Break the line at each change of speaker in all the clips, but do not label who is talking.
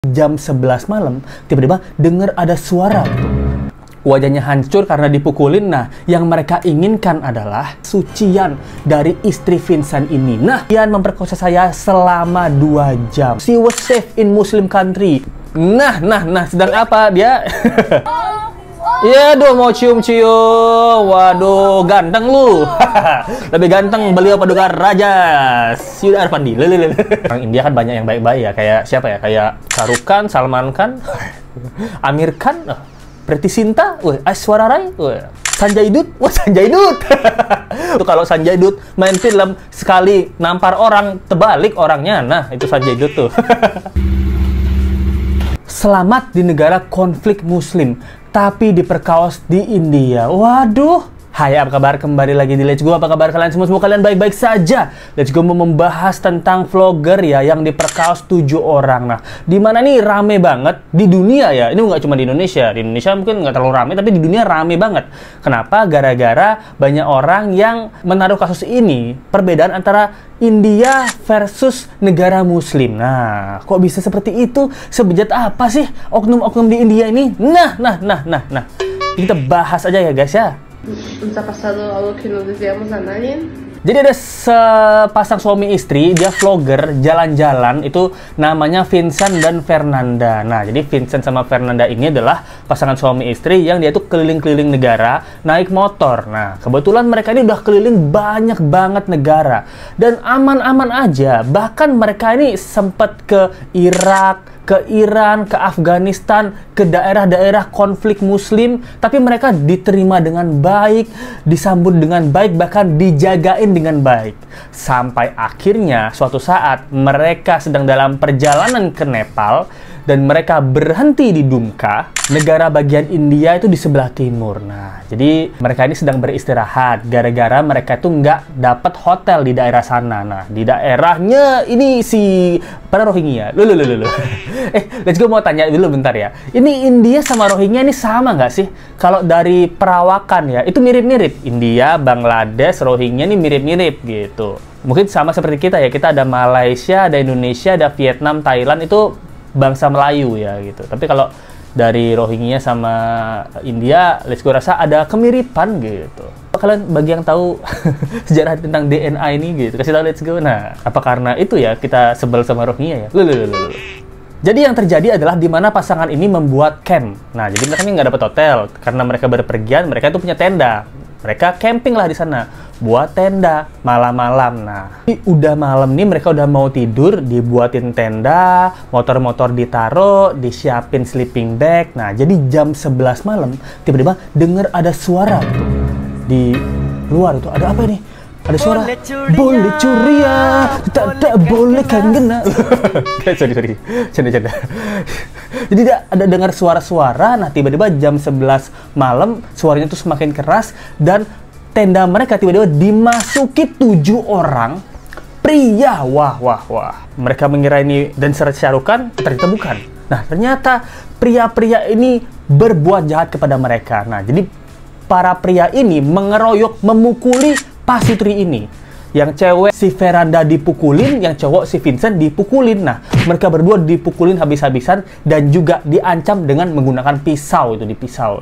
Jam 11 malam, tiba-tiba dengar ada suara. Wajahnya hancur karena dipukulin. Nah, yang mereka inginkan adalah sucian dari istri Vincent ini. Nah, dia memperkosa saya selama 2 jam. She was safe in Muslim country. Nah, sedang apa dia? Iya, aduh mau cium-cium. Waduh, ganteng lu. Lebih ganteng beliau paduka raja Syed Arfandi. Orang India kan banyak yang baik-baik ya. Kayak siapa ya? Kayak Shah Rukh Khan, Salman Khan, Amir Khan, Preity Zinta, Aishwarya Rai, Sanjay Dutt. Wah, Sanjay Dutt. Tuh kalau Sanjay Dutt main film sekali nampar orang, terbalik orangnya. Nah, itu Sanjay Dutt tuh. Selamat di negara konflik Muslim, tapi diperkaos di India. Waduh. Hai, apa kabar? Kembali lagi di Let's Go. Apa kabar kalian semua? Semoga kalian baik-baik saja. Let's Go mau membahas tentang vlogger ya yang diperkaos 7 orang. Nah, dimana nih rame banget di dunia ya. Ini nggak cuma di Indonesia. Di Indonesia mungkin nggak terlalu rame, tapi di dunia rame banget. Kenapa? Gara-gara banyak orang yang menaruh kasus ini. Perbedaan antara India versus negara Muslim. Nah, kok bisa seperti itu? Sebejat apa sih oknum-oknum di India ini? Nah. Kita bahas aja ya guys ya.
¿Nos ha pasado algo que no deseamos a nadie?
Jadi ada sepasang suami istri, dia vlogger jalan-jalan, itu namanya Vincent dan Fernanda. Nah, jadi Vincent sama Fernanda ini adalah pasangan suami istri yang dia tuh keliling-keliling negara naik motor. Nah, kebetulan mereka ini udah keliling banyak banget negara dan aman-aman aja. Bahkan mereka ini sempat ke Irak, ke Iran, ke Afghanistan, ke daerah-daerah konflik Muslim, tapi mereka diterima dengan baik, disambut dengan baik, bahkan dijagain dengan baik. Sampai akhirnya suatu saat mereka sedang dalam perjalanan ke Nepal dan mereka berhenti di Dumka, negara bagian India itu di sebelah timur. Nah, jadi mereka ini sedang beristirahat gara-gara mereka itu nggak dapat hotel di daerah sana. Nah, di daerahnya ini si para Rohingya. Let's Go mau tanya dulu bentar ya. Ini India sama Rohingya ini sama nggak sih? Kalau dari perawakan ya, itu mirip-mirip. India, Bangladesh, Rohingya ini mirip-mirip gitu. Mungkin sama seperti kita ya. Kita ada Malaysia, ada Indonesia, ada Vietnam, Thailand, itu bangsa Melayu ya gitu. Tapi kalau dari Rohingya sama India, Let's Go rasa ada kemiripan gitu. Kalian bagi yang tahu sejarah tentang DNA ini gitu, kasih tahu Let's Go. Nah, apa karena itu ya kita sebel sama Rohingya ya? Jadi yang terjadi adalah di mana pasangan ini membuat camp. Nah, jadi mereka ini nggak dapat hotel karena mereka berpergian, mereka itu punya tenda. Mereka camping lah di sana, buat tenda malam-malam. Nah, udah malam nih, mereka udah mau tidur, dibuatin tenda, motor-motor ditaruh, disiapin sleeping bag. Nah, jadi jam 11 malam, tiba-tiba dengar ada suara di luar itu. Ada apa ini? Ada suara, boleh curia, tak boleh kan kena. sorry, canda. Jadi ada dengar suara-suara. Nah, tiba-tiba jam 11 malam suaranya tuh semakin keras dan tenda mereka tiba-tiba dimasuki 7 orang pria. Wah. Mereka mengira ini dancer Shah Rukh Khan, ternyata bukan. Nah, ternyata pria-pria ini berbuat jahat kepada mereka. Nah, jadi para pria ini mengeroyok, memukuli pasutri ini. Yang cewek si Fernanda dipukulin, yang cowok si Vincent dipukulin. Nah, mereka berdua dipukulin habis-habisan dan juga diancam dengan menggunakan pisau, itu dipisau.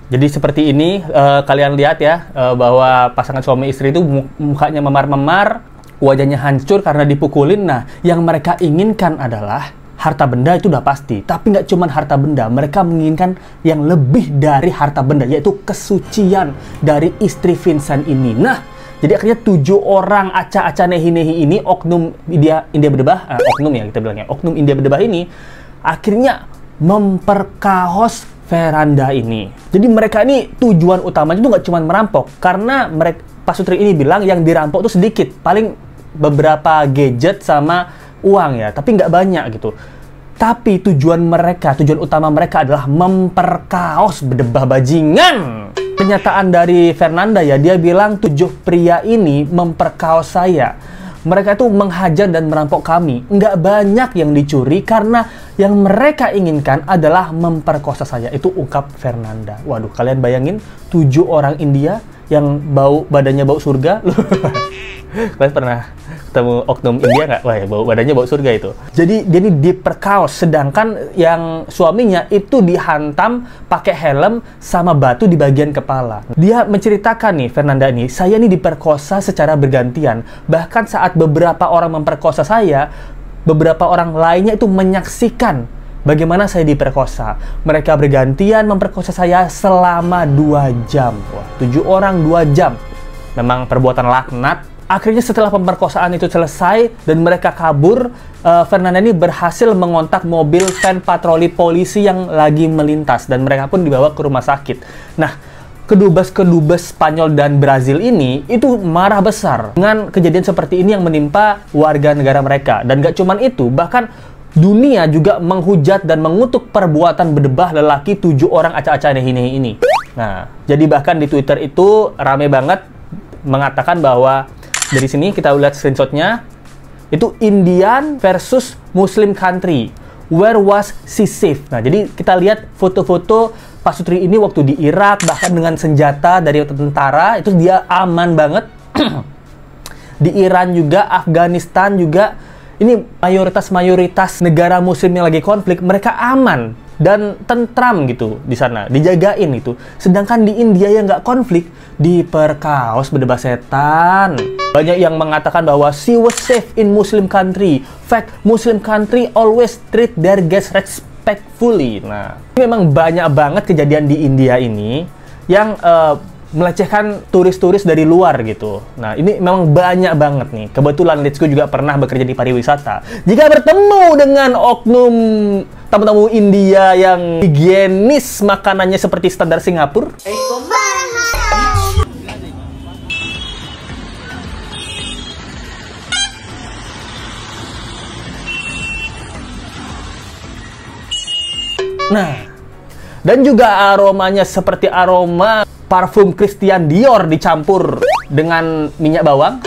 Jadi seperti ini, kalian lihat ya, bahwa pasangan suami istri itu mukanya memar-memar, wajahnya hancur karena dipukulin. Nah, yang mereka inginkan adalah harta benda, itu udah pasti. Tapi nggak cuma harta benda, mereka menginginkan yang lebih dari harta benda, yaitu kesucian dari istri Vincent ini. Nah, jadi akhirnya 7 orang aca-aca nehi-nehi ini, oknum India berdebah, oknum ya kita bilangnya, oknum India berdebah ini, akhirnya memperkaos Fernanda ini. Jadi mereka ini tujuan utamanya itu nggak cuma merampok, karena mereka pasutri ini bilang yang dirampok itu sedikit, paling beberapa gadget sama uang ya, tapi nggak banyak gitu. Tapi tujuan utama mereka adalah memperkaos berdebah bajingan. Pernyataan dari Fernanda ya, dia bilang 7 pria ini memperkaos saya. Mereka itu menghajar dan merampok kami. Nggak banyak yang dicuri karena yang mereka inginkan adalah memperkosa saya. Itu ungkap Fernanda. Waduh, kalian bayangin 7 orang India yang badannya bau surga. Kalian pernah ketemu oknum India nggak? Wah, ya, badannya bau surga itu. Jadi dia ini diperkaos, sedangkan yang suaminya itu dihantam pakai helm sama batu di bagian kepala. Dia menceritakan nih, Fernanda nih, saya nih diperkosa secara bergantian. Bahkan saat beberapa orang memperkosa saya, beberapa orang lainnya itu menyaksikan bagaimana saya diperkosa. Mereka bergantian memperkosa saya selama 2 jam. Wah, 7 orang 2 jam. Memang perbuatan laknat. Akhirnya setelah pemerkosaan itu selesai dan mereka kabur, Fernanda ini berhasil mengontak mobil van patroli polisi yang lagi melintas dan mereka pun dibawa ke rumah sakit. Nah, kedubes-kedubes Spanyol dan Brazil ini itu marah besar dengan kejadian seperti ini yang menimpa warga negara mereka. Dan gak cuman itu, bahkan dunia juga menghujat dan mengutuk perbuatan berdebah lelaki 7 orang acak-acak ini. Nah, jadi bahkan di Twitter itu rame banget mengatakan bahwa dari sini kita lihat screenshotnya, itu Indian versus Muslim country. Where was she safe? Nah, jadi kita lihat foto-foto pasutri ini waktu di Irak, bahkan dengan senjata dari tentara, itu dia aman banget. Di Iran juga, Afghanistan juga, ini mayoritas negara Muslim yang lagi konflik, mereka aman dan tentram gitu di sana, dijagain itu. Sedangkan di India yang nggak konflik, diperkaos berdebah setan. Banyak yang mengatakan bahwa she was safe in Muslim country. Fact, Muslim country always treat their guests respectfully. Nah, ini memang banyak banget kejadian di India ini yang melecehkan turis-turis dari luar gitu. Nah, ini memang banyak banget nih. Kebetulan Litsko juga pernah bekerja di pariwisata. Jika bertemu dengan oknum tamu-tamu India yang higienis makanannya seperti standar Singapura, nah, dan juga aromanya seperti aroma parfum Christian Dior dicampur dengan minyak bawang.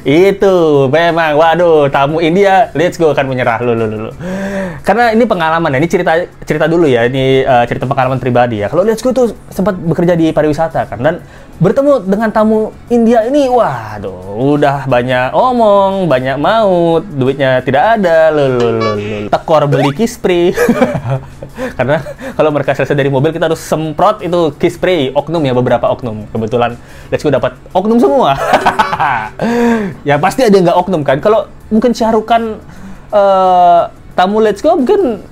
Itu memang, waduh, tamu India, let's go, akan menyerah lu. Karena ini pengalaman ya, ini cerita dulu ya, ini cerita pengalaman pribadi ya. Kalau let's go tuh sempat bekerja di pariwisata kan, dan bertemu dengan tamu India ini, waduh, udah banyak omong, banyak maut, duitnya tidak ada, tekor beli kispray. Karena kalau mereka selesai dari mobil, kita harus semprot itu kispray, oknum ya, beberapa oknum. Kebetulan let's go dapat oknum semua. Ya pasti ada yang nggak oknum kan. Kalau mungkin Syahrukan tamu let's go mungkin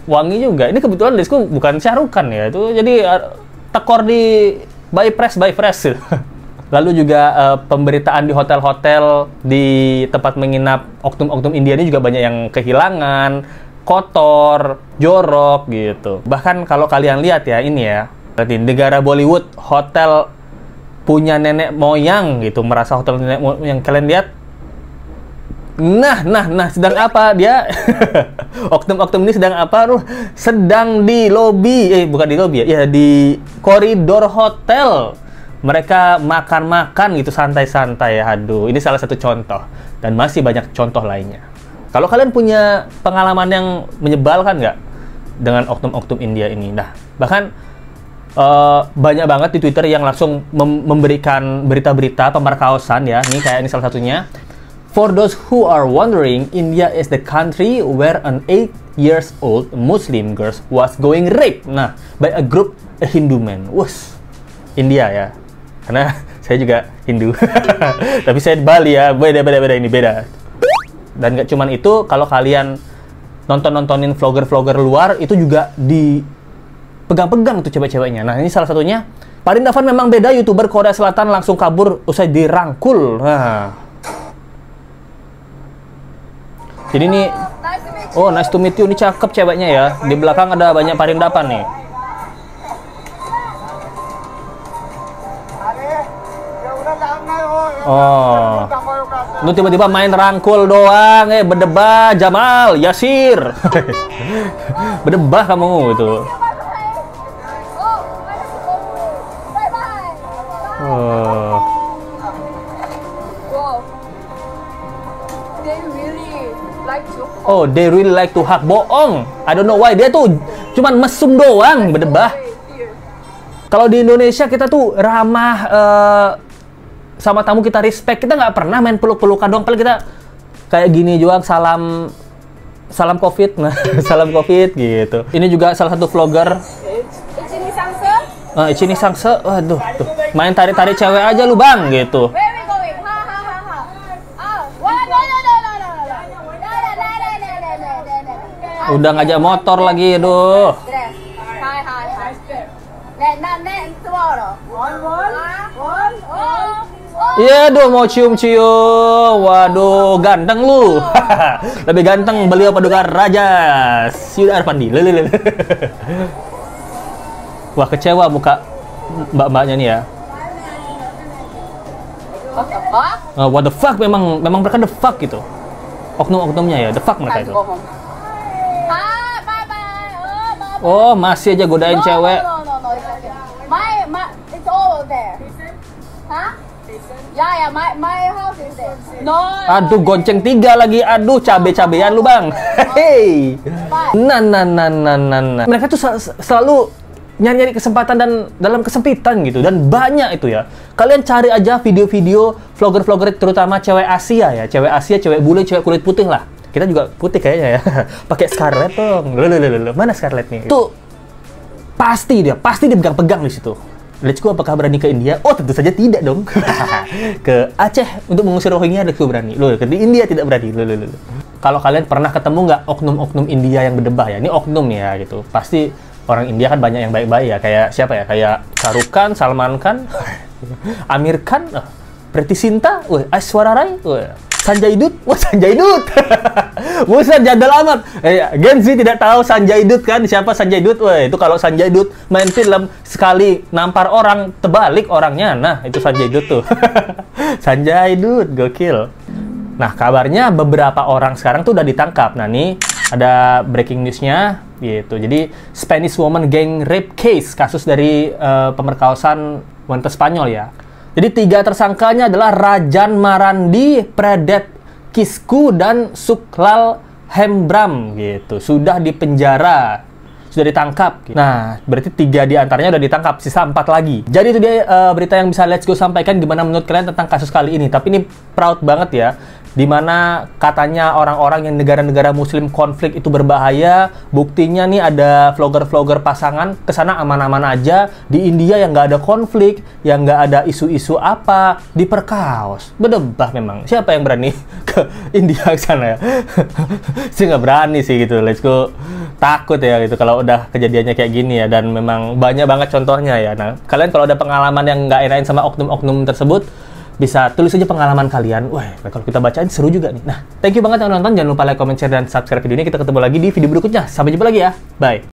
wangi juga. Ini kebetulan let's go bukan Syahrukan ya, itu jadi tekor di by fresh. Lalu juga pemberitaan di hotel-hotel di tempat menginap oknum-oknum India ini juga banyak yang kehilangan, kotor, jorok gitu. Bahkan kalau kalian lihat ya, ini ya, berarti negara Bollywood, hotel punya nenek moyang gitu, merasa hotel nenek moyang. Kalian lihat, nah, sedang apa dia? Oknum-oknum ini sedang apa? Sedang di lobi, bukan di lobi ya, di koridor hotel. Mereka makan-makan gitu, santai-santai ya. Aduh, ini salah satu contoh, dan masih banyak contoh lainnya. Kalau kalian punya pengalaman yang menyebalkan nggak dengan oknum-oknum India ini? Nah, bahkan banyak banget di Twitter yang langsung memberikan berita-berita pemerkosaan ya. Ini kayak ini salah satunya. For those who are wondering, India is the country where an 8 years old Muslim girl was going raped. Nah, by a group a Hindu man. Wus, India ya. Karena saya juga Hindu. Tapi saya di Bali ya. Beda ini beda. Dan nggak cuman itu, kalau kalian nontonin vlogger-vlogger luar, itu juga dipegang-pegang tuh cewek-ceweknya. Nah, ini salah satunya. Parindavan memang beda, YouTuber Korea Selatan langsung kabur usai dirangkul. Nah. Jadi ini, oh nice to meet you, ini cakep ceweknya ya. Di belakang ada banyak Parindavan nih. Oh, lu tiba-tiba main rangkul doang, berdebah Jamal, Yasir. Berdebah kamu itu. Oh, they really like to hug. Bohong. I don't know why. Dia tuh cuman mesum doang, berdebah. Kalau di Indonesia kita tuh ramah, sama tamu kita respect, kita nggak pernah main peluk-pelukan doang. Paling kita kayak gini juga, salam COVID, nah salam COVID gitu. Ini juga salah satu vlogger. Ini sangse, waduh, tuh main tarik-tarik cewek aja lu bang, gitu. Udah ngajak motor lagi, aduh. Iya, aduh mau cium-cium. Waduh, ganteng lu. Lebih ganteng beliau paduka raja Syed Arpandi. Wah, kecewa muka mbak-mbaknya nih ya. What the fuck, memang mereka the fuck gitu. Oknum-oknumnya ya, the fuck mereka itu. Oh, masih aja godain cewek.
It's all there. Hah? Ya, my house is there. No.
Aduh, gonceng 3 lagi. Aduh, cabe-cabean lu, Bang. Hei. Nah. Mereka tuh selalu nyari kesempatan dan dalam kesempitan gitu, dan banyak itu ya. Kalian cari aja video-video vlogger-vlogger terutama cewek Asia ya, cewek bule, cewek kulit putih lah. Kita juga putih kayaknya ya. Pakai Scarlett dong. Loh. Mana Scarlett nih? Tuh pasti dia pegang-pegang di situ. Let's go, apakah berani ke India? Oh, tentu saja tidak dong. Ke Aceh untuk mengusir Rohingya, let's go berani. Loh, ke India tidak berani. Loh. Kalau kalian pernah ketemu nggak oknum-oknum India yang berdebah ya? Ini oknum ya gitu. Pasti orang India kan banyak yang baik-baik ya. Kayak siapa ya? Kayak Shah Rukh Khan, Salman Khan, Amir Khan, Preity Zinta, Aishwarya Rai, Sanjay Dutt. Wah, Sanjay Dutt. Buset, jadul amat. Gen Z tidak tahu Sanjay Dutt kan? Siapa Sanjay Dutt? Wah, itu kalau Sanjay Dutt main film sekali nampar orang, terbalik orangnya. Nah, itu Sanjay Dutt tuh. Sanjay Dutt, gokil. Nah, kabarnya beberapa orang sekarang tuh udah ditangkap. Nah, nih ada breaking news-nya gitu. Jadi, Spanish woman gang rape case, kasus dari pemerkosaan wanita Spanyol ya. Jadi 3 tersangkanya adalah Rajan Marandi, Predet Kisku, dan Suklal Hembram gitu. Sudah dipenjara, sudah ditangkap. Nah, berarti 3 di antaranya udah ditangkap, sisa 4 lagi. Jadi itu dia berita yang bisa Let's Go sampaikan. Gimana menurut kalian tentang kasus kali ini? Tapi ini proud banget ya. Dimana katanya orang-orang yang negara-negara muslim konflik itu berbahaya. Buktinya nih ada vlogger-vlogger pasangan kesana aman-aman aja. Di India yang nggak ada konflik, yang nggak ada isu-isu apa, diperkaos. Berdebah memang. Siapa yang berani ke India ke sana ya? Sih nggak berani sih gitu. Let's Go takut ya gitu kalau udah kejadiannya kayak gini ya. Dan memang banyak banget contohnya ya. Nah, kalian kalau ada pengalaman yang nggak enain sama oknum-oknum tersebut, bisa tulis aja pengalaman kalian. Wah, kalau kita bacain seru juga nih. Nah, thank you banget yang nonton. Jangan lupa like, comment, share, dan subscribe video ini. Kita ketemu lagi di video berikutnya. Sampai jumpa lagi ya. Bye.